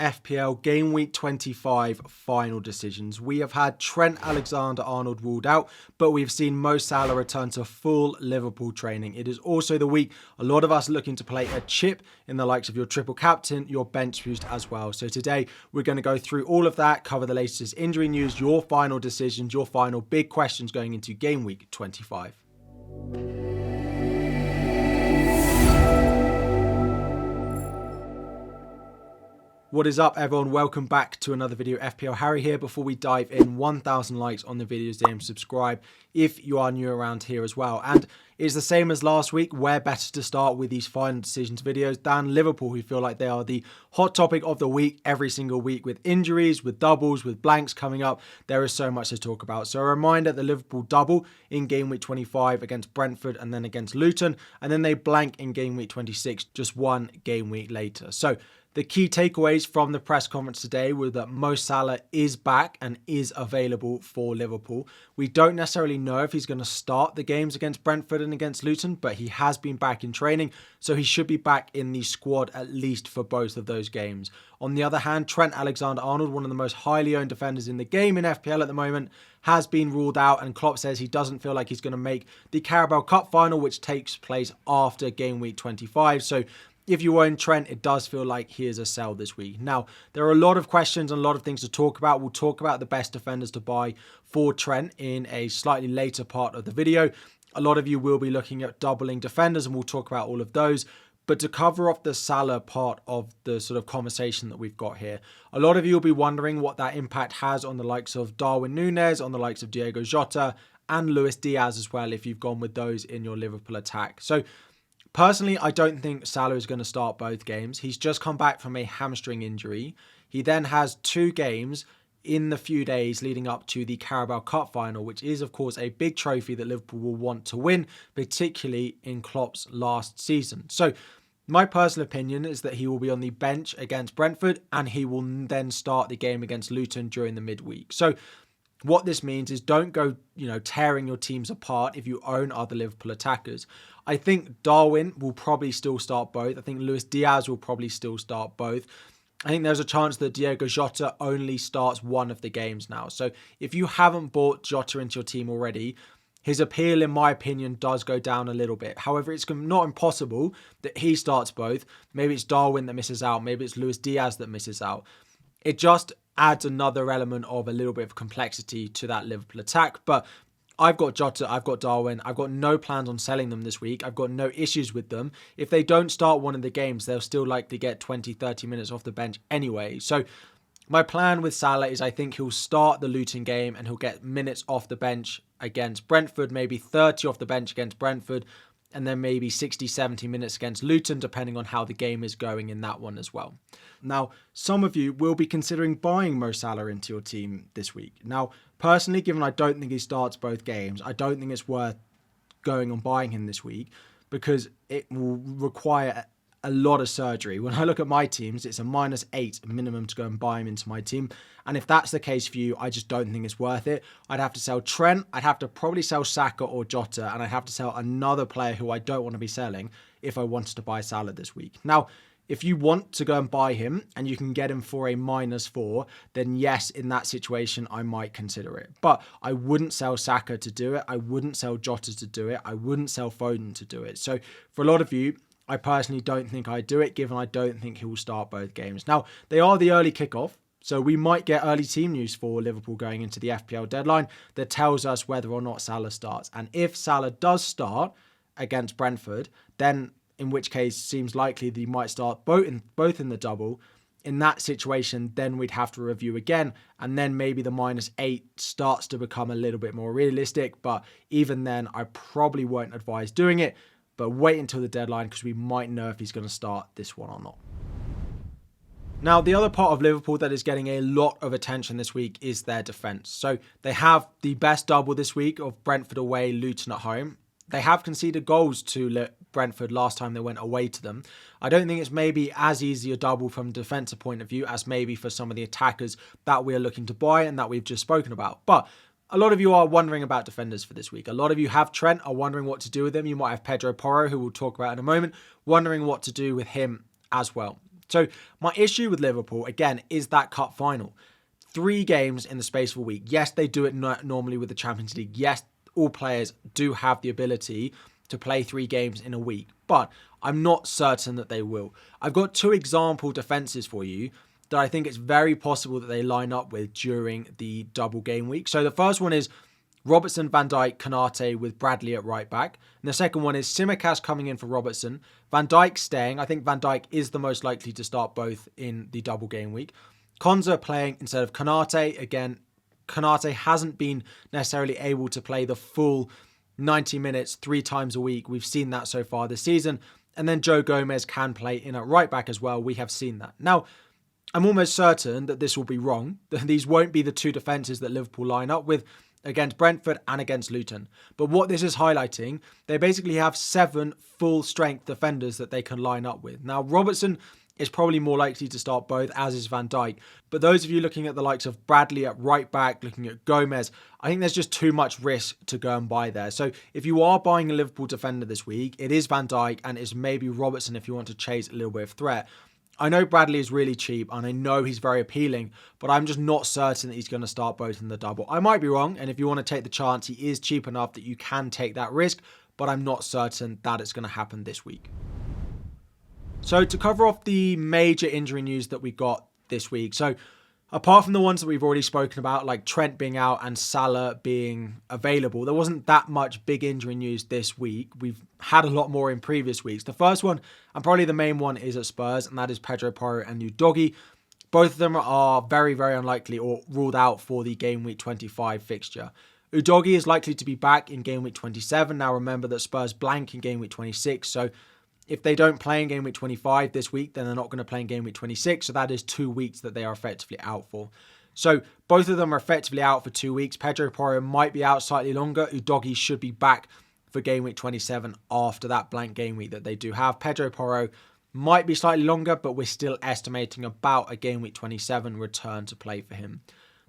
FPL Game Week 25 final decisions. We have had Trent Alexander-Arnold ruled out, but we've seen Mo Salah return to full Liverpool training. It is also the week a lot of us are looking to play a chip in the likes of your triple captain, your bench boost as well. So today we're going to go through all of that, cover the latest injury news, your final decisions, your final big questions going into Game Week 25. What is up, everyone? Welcome back to another video. FPL Harry here. Before we dive in, 1,000 likes on the videos today and subscribe if you are new around here as well. And it's the same as last week. Where better to start with these final decisions videos than Liverpool, who feel like they are the hot topic of the week every single week, with injuries, with doubles, with blanks coming up. There is so much to talk about. So a reminder, the Liverpool double in Game Week 25 against Brentford and then against Luton, and then they blank in Game Week 26 just one game week later. So the key takeaways from the press conference today were that Mo Salah is back and is available for Liverpool. We don't necessarily know if he's going to start the games against Brentford and against Luton, but he has been back in training, so he should be back in the squad at least for both of those games. On the other hand, Trent Alexander-Arnold, one of the most highly owned defenders in the game in FPL at the moment, has been ruled out, and Klopp says he doesn't feel like he's going to make the Carabao Cup final, which takes place after Game Week 25. So if you own Trent, it does feel like he is a sell this week. Now, there are a lot of questions and a lot of things to talk about. We'll talk about the best defenders to buy for Trent in a slightly later part of the video. A lot of you will be looking at doubling defenders, and we'll talk about all of those. But to cover off the Salah part of the sort of conversation that we've got here, a lot of you will be wondering what that impact has on the likes of Darwin Núñez, on the likes of Diogo Jota, and Luis Diaz as well, if you've gone with those in your Liverpool attack. So personally, I don't think Salah is going to start both games. He's just come back from a hamstring injury. He then has 2 games in the few days leading up to the Carabao Cup final, which is, of course, a big trophy that Liverpool will want to win, particularly in Klopp's last season. So my personal opinion is that he will be on the bench against Brentford, and he will then start the game against Luton during the midweek. So what this means is don't go, tearing your teams apart if you own other Liverpool attackers. I think Darwin will probably still start both. I think Luis Diaz will probably still start both. I think there's a chance that Diogo Jota only starts one of the games now. So if you haven't bought Jota into your team already, his appeal, in my opinion, does go down a little bit. However, it's not impossible that he starts both. Maybe it's Darwin that misses out. Maybe it's Luis Diaz that misses out. It just adds another element of a little bit of complexity to that Liverpool attack. But I've got Jota, I've got Darwin. I've got no plans on selling them this week. I've got no issues with them. If they don't start one of the games, they'll still likely get 20, 30 minutes off the bench anyway. So my plan with Salah is I think he'll start the Luton game and he'll get minutes off the bench against Brentford, maybe 30 off the bench against Brentford, and then maybe 60, 70 minutes against Luton, depending on how the game is going in that one as well. Now, some of you will be considering buying Mo Salah into your team this week. Now, personally, given I don't think he starts both games, I don't think it's worth going and buying him this week because it will require a lot of surgery. When I look at my teams, it's a -8 minimum to go and buy him into my team. And if that's the case for you, I just don't think it's worth it. I'd have to sell Trent. I'd have to probably sell Saka or Jota. And I'd have to sell another player who I don't want to be selling if I wanted to buy Salah this week. Now, if you want to go and buy him and you can get him for a -4, then yes, in that situation, I might consider it. But I wouldn't sell Saka to do it. I wouldn't sell Jota to do it. I wouldn't sell Foden to do it. So for a lot of you, I personally don't think I'd do it, given I don't think he will start both games. Now, they are the early kickoff, so we might get early team news for Liverpool going into the FPL deadline that tells us whether or not Salah starts. And if Salah does start against Brentford, then in which case seems likely that he might start both in the double. In that situation, then we'd have to review again, and then maybe the -8 starts to become a little bit more realistic. But even then, I probably won't advise doing it. But wait until the deadline because we might know if he's going to start this one or not. Now, the other part of Liverpool that is getting a lot of attention this week is their defence. So they have the best double this week of Brentford away, Luton at home. They have conceded goals to Brentford last time they went away to them. I don't think it's maybe as easy a double from a defensive point of view as maybe for some of the attackers that we are looking to buy and that we've just spoken about. But a lot of you are wondering about defenders for this week. A lot of you have Trent, are wondering what to do with him. You might have Pedro Porro, who we'll talk about in a moment, wondering what to do with him as well. So my issue with Liverpool, again, is that cup final. 3 games in the space of a week. Yes, they do it normally with the Champions League. Yes, all players do have the ability to play 3 games in a week, but I'm not certain that they will. I've got 2 example defenses for you that I think it's very possible that they line up with during the double game week. So the first one is Robertson, Van Dijk, Konate with Bradley at right back. And the second one is Tsimikas coming in for Robertson, Van Dijk staying. I think Van Dijk is the most likely to start both in the double game week. Konza playing instead of Konate. Again, Konate hasn't been necessarily able to play the full 90 minutes 3 times a week. We've seen that so far this season. And then Joe Gomez can play in at right back as well. We have seen that. Now, I'm almost certain that this will be wrong. These won't be the 2 defences that Liverpool line up with against Brentford and against Luton. But what this is highlighting, they basically have 7 full-strength defenders that they can line up with. Now, Robertson is probably more likely to start both, as is Van Dijk. But those of you looking at the likes of Bradley at right back, looking at Gomez, I think there's just too much risk to go and buy there. So if you are buying a Liverpool defender this week, it is Van Dijk and it's maybe Robertson if you want to chase a little bit of threat. I know Bradley is really cheap and I know he's very appealing, but I'm just not certain that he's going to start both in the double. I might be wrong, and if you want to take the chance, he is cheap enough that you can take that risk, but I'm not certain that it's going to happen this week. So to cover off the major injury news that we got this week, so apart from the ones that we've already spoken about, like Trent being out and Salah being available, there wasn't that much big injury news this week. We've had a lot more in previous weeks. The first one, and probably the main one, is at Spurs, and that is Pedro Porro and Udogie. Both of them are very, very unlikely or ruled out for the Game Week 25 fixture. Udogie is likely to be back in Game Week 27. Now remember that Spurs blank in Game Week 26, so if they don't play in Game Week 25 this week, then they're not going to play in Game Week 26. So that is 2 weeks that they are effectively out for. So both of them are effectively out for 2 weeks. Pedro Porro might be out slightly longer. Udogie should be back for Game Week 27 after that blank game week that they do have. Pedro Porro might be slightly longer, but we're still estimating about a Game Week 27 return to play for him.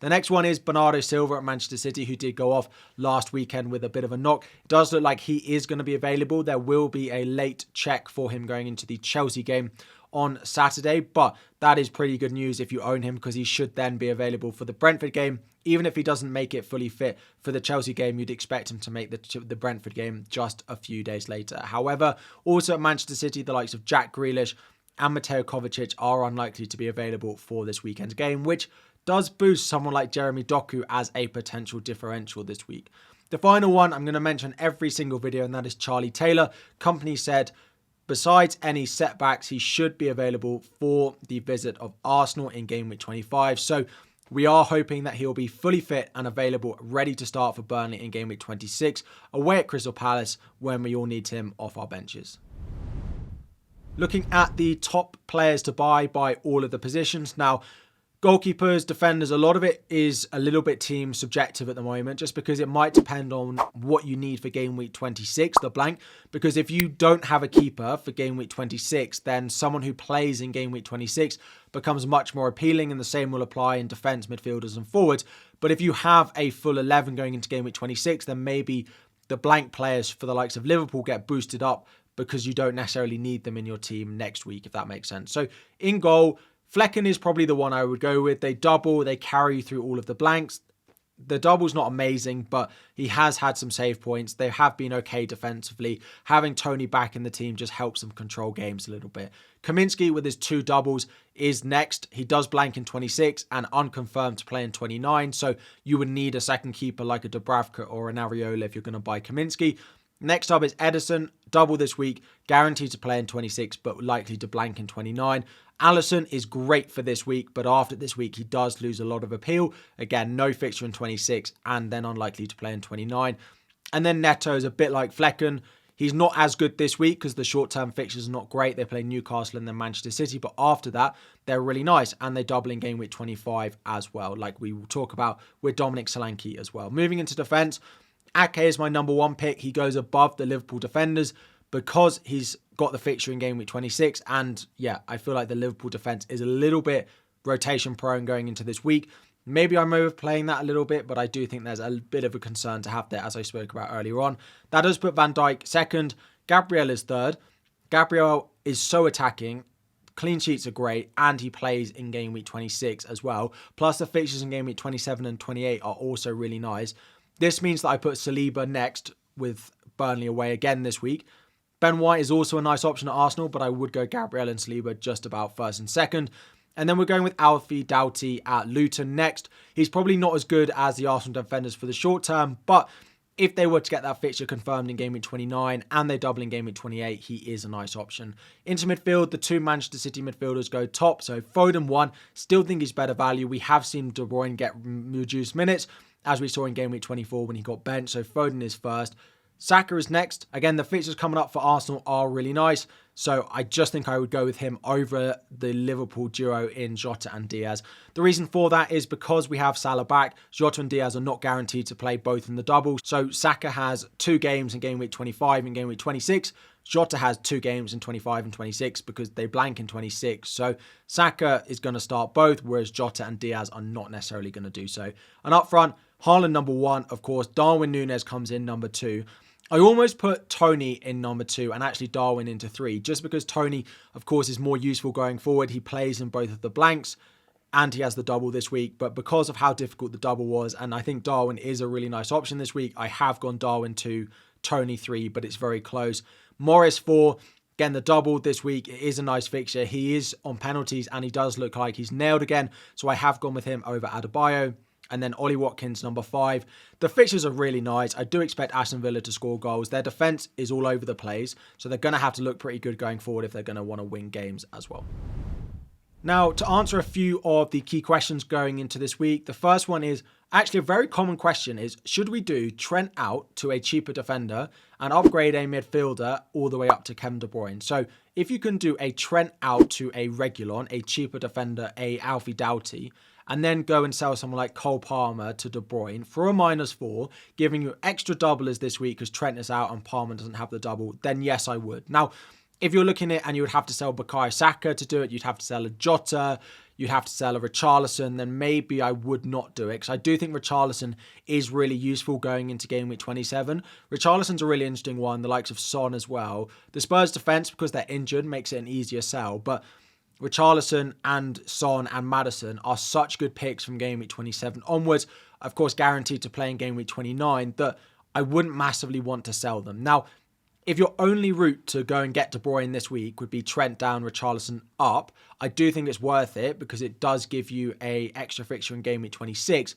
The next one is Bernardo Silva at Manchester City, who did go off last weekend with a bit of a knock. It does look like he is going to be available. There will be a late check for him going into the Chelsea game on Saturday, but that is pretty good news if you own him, because he should then be available for the Brentford game. Even if he doesn't make it fully fit for the Chelsea game, you'd expect him to make the Brentford game just a few days later. However, also at Manchester City, the likes of Jack Grealish and Mateo Kovacic are unlikely to be available for this weekend's game, which does boost someone like Jeremy Doku as a potential differential this week. The final one I'm going to mention every single video, and that is Charlie Taylor. Company said, besides any setbacks, he should be available for the visit of Arsenal in Game Week 25. So we are hoping that he'll be fully fit and available, ready to start for Burnley in Game Week 26, away at Crystal Palace, when we all need him off our benches. Looking at the top players to buy by all of the positions. Now, goalkeepers, defenders, a lot of it is a little bit team subjective at the moment, just because it might depend on what you need for Game Week 26, the blank. Because if you don't have a keeper for Game Week 26, then someone who plays in Game Week 26 becomes much more appealing, and the same will apply in defence, midfielders and forwards. But if you have a full 11 going into Game Week 26, then maybe the blank players for the likes of Liverpool get boosted up because you don't necessarily need them in your team next week, if that makes sense. So in goal, Flecken is probably the one I would go with. They double, they carry you through all of the blanks. The double's not amazing, but he has had some save points. They have been okay defensively. Having Tony back in the team just helps them control games a little bit. Kaminsky with his 2 doubles is next. He does blank in 26 and unconfirmed to play in 29. So you would need a second keeper like a Dubravka or an Areola if you're going to buy Kaminsky. Next up is Edison, double this week, guaranteed to play in 26, but likely to blank in 29. Alisson is great for this week, but after this week, he does lose a lot of appeal. Again, no fixture in 26, and then unlikely to play in 29. And then Neto is a bit like Flecken. He's not as good this week because the short-term fixtures are not great. They play Newcastle and then Manchester City, but after that, they're really nice, and they double in Game Week 25 as well, like we will talk about with Dominic Solanke as well. Moving into defence, Ake is my number 1 pick. He goes above the Liverpool defenders because he's got the fixture in Game Week 26. And yeah, I feel like the Liverpool defence is a little bit rotation prone going into this week. Maybe I'm overplaying that a little bit, but I do think there's a bit of a concern to have there, as I spoke about earlier on. That does put Van Dijk second. Gabriel is third. Gabriel is so attacking. clean sheets are great, and he plays in game week 26 as well. Plus the fixtures in game week 27 and 28 are also really nice. This means that I put Saliba next with Burnley away again this week. Ben White is also a nice option at Arsenal, but I would go Gabriel and Saliba just about first and second. And then we're going with Alfie Doughty at Luton next. He's probably not as good as the Arsenal defenders for the short term, but if they were to get that fixture confirmed in game week 29 and they double in game week 28, he is a nice option. Into midfield, the two Manchester City midfielders go top. So Foden 1, still think he's better value. We have seen De Bruyne get reduced minutes, as we saw in game week 24 when he got benched. So Foden is first. Saka is next. Again, the fixtures coming up for Arsenal are really nice. So I just think I would go with him over the Liverpool duo in Jota and Diaz. The reason for that is because we have Salah back. Jota and Diaz are not guaranteed to play both in the double. So Saka has 2 games in game week 25 and game week 26. Jota has 2 games in 25 and 26 because they blank in 26. So Saka is going to start both, whereas Jota and Diaz are not necessarily going to do so. And up front, Haaland number 1, of course. Darwin Núñez comes in number 2. I almost put Tony in number 2 and actually Darwin into 3, just because Tony, of course, is more useful going forward. He plays in both of the blanks and he has the double this week. But because of how difficult the double was, and I think Darwin is a really nice option this week, I have gone Darwin 2, Tony 3, but it's very close. Morris 4, again, the double this week, it is a nice fixture. He is on penalties and he does look like he's nailed again. So I have gone with him over Adebayo. And then Ollie Watkins, number 5. The fixtures are really nice. I do expect Aston Villa to score goals. Their defence is all over the place. So they're going to have to look pretty good going forward if they're going to want to win games as well. Now, to answer a few of the key questions going into this week, the first one is actually a very common question is, should we do Trent out to a cheaper defender and upgrade a midfielder all the way up to Kevin De Bruyne? So if you can do a Trent out to a Reguilon, a cheaper defender, a Alfie Doughty, and then go and sell someone like Cole Palmer to De Bruyne for a -4, giving you extra doublers this week because Trent is out and Palmer doesn't have the double, then yes, I would. Now, if you're looking at it and you would have to sell Bukayo Saka to do it, you'd have to sell a Jota, you'd have to sell a Richarlison, then maybe I would not do it. Because I do think Richarlison is really useful going into game week 27. Richarlison's a really interesting one, the likes of Son as well. The Spurs defence, because they're injured, makes it an easier sell. But Richarlison and Son and Maddison are such good picks from game week 27 onwards, of course guaranteed to play in game week 29, that I wouldn't massively want to sell them. Now, if your only route to go and get De Bruyne this week would be Trent down, Richarlison up, I do think it's worth it because it does give you an extra fixture in game week 26.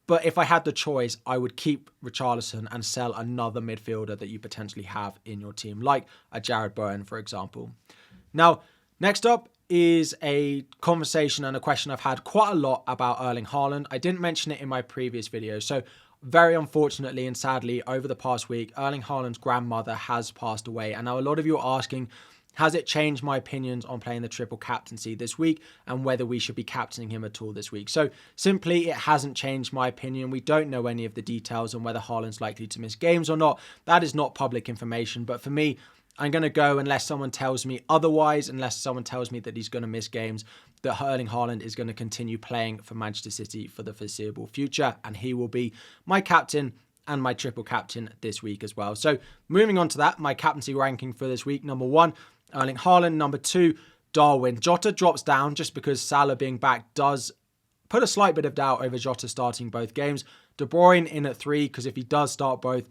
But if I had the choice, I would keep Richarlison and sell another midfielder that you potentially have in your team, like a Jared Bowen, for example. Now, next up is a conversation and a question I've had quite a lot about Erling Haaland. I didn't mention it in my previous video. So very unfortunately and sadly, over the past week, Erling Haaland's grandmother has passed away. And now a lot of you are asking, has it changed my opinions on playing the triple captaincy this week and whether we should be captaining him at all this week? So simply, it hasn't changed my opinion. We don't know any of the details on whether Haaland's likely to miss games or not. That is not public information. But for me, I'm going to go unless someone tells me otherwise, unless someone tells me that he's going to miss games, that Erling Haaland is going to continue playing for Manchester City for the foreseeable future. And he will be my captain and my triple captain this week as well. So moving on to that, my captaincy ranking for this week. Number 1, Erling Haaland. Number 2, Darwin. Jota drops down just because Salah being back does put a slight bit of doubt over Jota starting both games. De Bruyne in at 3 because if he does start both,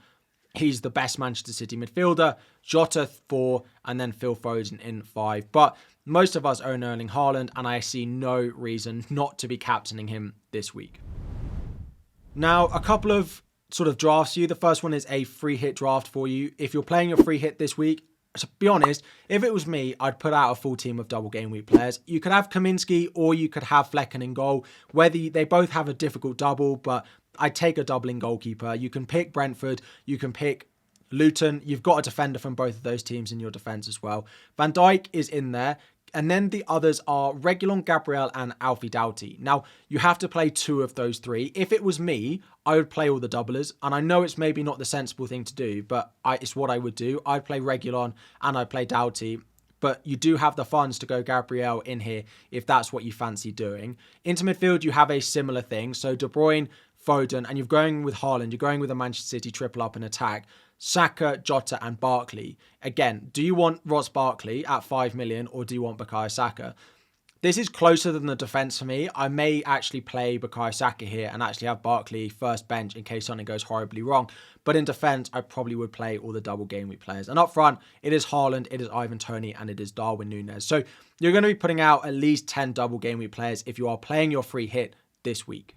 he's the best Manchester City midfielder. Jota 4 and then Phil Foden in 5. But most of us own Erling Haaland and I see no reason not to be captaining him this week. Now, a couple of sort of drafts for you. The first one is a free hit draft for you. If you're playing a free hit this week, to be honest, if it was me, I'd put out a full team of double game week players. You could have Kaminsky or you could have Flecken in goal. They both have a difficult double, but I'd take a doubling goalkeeper. You can pick Brentford. You can pick Luton. You've got a defender from both of those teams in your defence as well. Van Dijk is in there. And then the others are Reguilon, Gabriel and Alfie Doughty. Now, you have to play 2 of those 3. If it was me, I would play all the doublers. And I know it's maybe not the sensible thing to do, but it's what I would do. I'd play Reguilon and I'd play Doughty. But you do have the funds to go Gabriel in here if that's what you fancy doing. Into midfield, you have a similar thing. So De Bruyne, Foden, and you're going with Haaland. You're going with a Manchester City triple up in attack. Saka, Jota and Barkley. Again, do you want Ross Barkley at 5 million or do you want Bukayo Saka? This is closer than the defence for me. I may actually play Bukayo Saka here and actually have Barkley first bench in case something goes horribly wrong. But in defence, I probably would play all the double game week players. And up front, it is Haaland, it is Ivan Toney, and it is Darwin Núñez. So you're going to be putting out at least 10 double game week players if you are playing your free hit this week.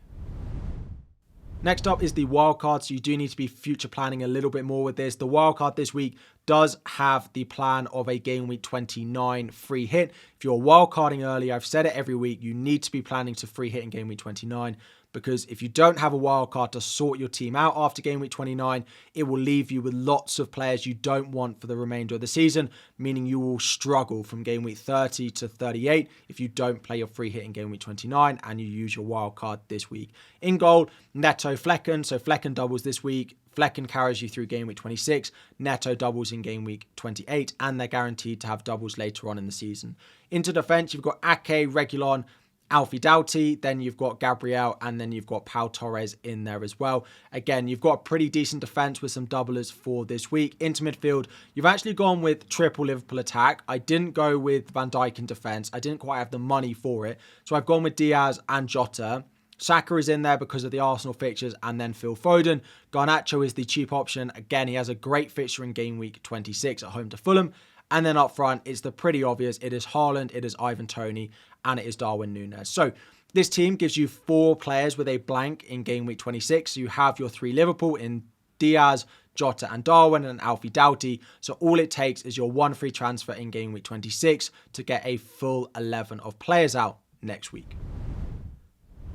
Next up is the wildcard, so you do need to be future planning a little bit more with this. The wildcard this week does have the plan of a game week 29 free hit. If you're wildcarding early, I've said it every week, you need to be planning to free hit in game week 29 because if you don't have a wildcard to sort your team out after game week 29, it will leave you with lots of players you don't want for the remainder of the season, meaning you will struggle from game week 30 to 38 if you don't play your free hit in game week 29 and you use your wildcard this week. In goal, Neto Flecken, so Flecken doubles this week. Flecken carries you through game week 26, Neto doubles in game week 28, and they're guaranteed to have doubles later on in the season. Into defence, you've got Ake, Reguilon, Alfie Doughty, then you've got Gabriel, and then you've got Pau Torres in there as well. Again, you've got a pretty decent defence with some doublers for this week. Into midfield, you've actually gone with triple Liverpool attack. I didn't go with Van Dijk in defence. I didn't quite have the money for it. So I've gone with Diaz and Jota. Saka is in there because of the Arsenal fixtures, and then Phil Foden. Garnacho is the cheap option. Again, he has a great fixture in game week 26 at home to Fulham. And then up front, it's the pretty obvious. It is Haaland, it is Ivan Toney, and it is Darwin Núñez. So this team gives you 4 players with a blank in game week 26. So you have your 3 Liverpool in Diaz, Jota and Darwin and Alfie Doughty. So all it takes is your 1 free transfer in game week 26 to get a full 11 of players out next week.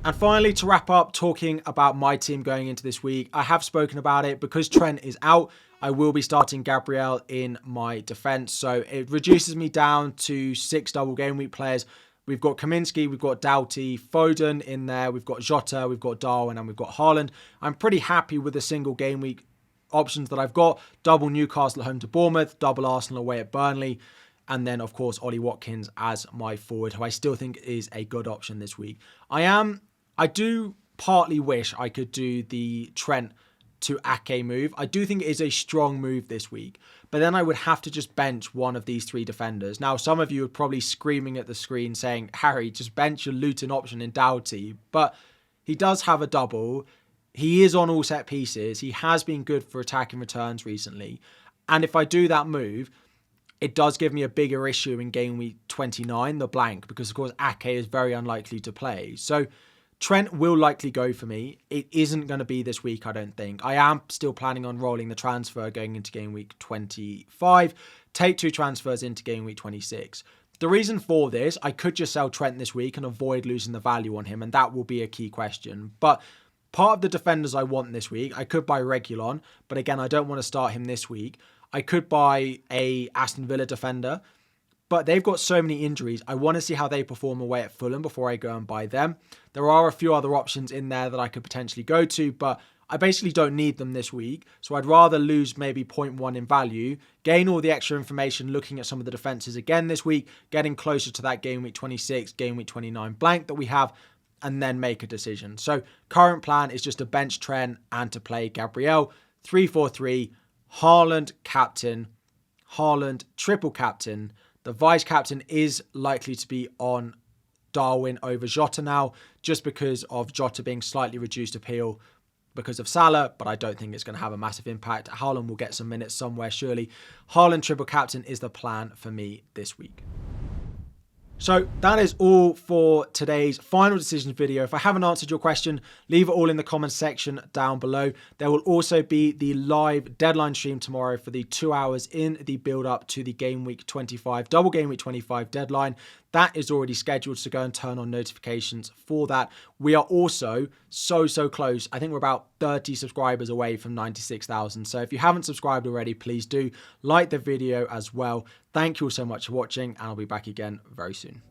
And finally, to wrap up, talking about my team going into this week, I have spoken about it. Because Trent is out, I will be starting Gabriel in my defence. So it reduces me down to 6 double game week players. We've got Kaminsky, we've got Doughty, Foden in there, we've got Jota, we've got Darwin, and we've got Haaland. I'm pretty happy with the single game week options that I've got. Double Newcastle at home to Bournemouth, double Arsenal away at Burnley. And then, of course, Ollie Watkins as my forward, who I still think is a good option this week. I do partly wish I could do the Trent to Ake move. I do think it is a strong move this week, but then I would have to just bench one of these 3 defenders. Now, some of you are probably screaming at the screen saying, Harry, just bench your Luton option in Doughty, but he does have a double. He is on all set pieces. He has been good for attacking returns recently. And if I do that move, it does give me a bigger issue in game week 29, the blank, because of course Ake is very unlikely to play. So Trent will likely go for me. It isn't going to be this week, I don't think. I am still planning on rolling the transfer going into game week 25. Take 2 transfers into game week 26. The reason for this, I could just sell Trent this week and avoid losing the value on him, and that will be a key question. But part of the defenders I want this week, I could buy Reguilon, but again, I don't want to start him this week. I could buy a Aston Villa defender, but they've got so many injuries. I want to see how they perform away at Fulham before I go and buy them. There are a few other options in there that I could potentially go to, but I basically don't need them this week. So I'd rather lose maybe 0.1 in value, gain all the extra information looking at some of the defences again this week, getting closer to that game week 26, game week 29 blank that we have, and then make a decision. So current plan is just to bench Trent and to play Gabriel. 3-4-3, Haaland captain, Haaland triple captain. The vice captain is likely to be on Darwin over Jota now, just because of Jota being slightly reduced appeal because of Salah, but I don't think it's going to have a massive impact. Haaland will get some minutes somewhere, surely. Haaland triple captain is the plan for me this week. So that is all for today's final decisions video. If I haven't answered your question, leave it all in the comments section down below. There will also be the live deadline stream tomorrow for the 2 hours in the build up to the game week 25, double game week 25 deadline. That is already scheduled, so go and turn on notifications for that. We are also so close. I think we're about 30 subscribers away from 96,000. So if you haven't subscribed already, please do like the video as well. Thank you all so much for watching, and I'll be back again very soon.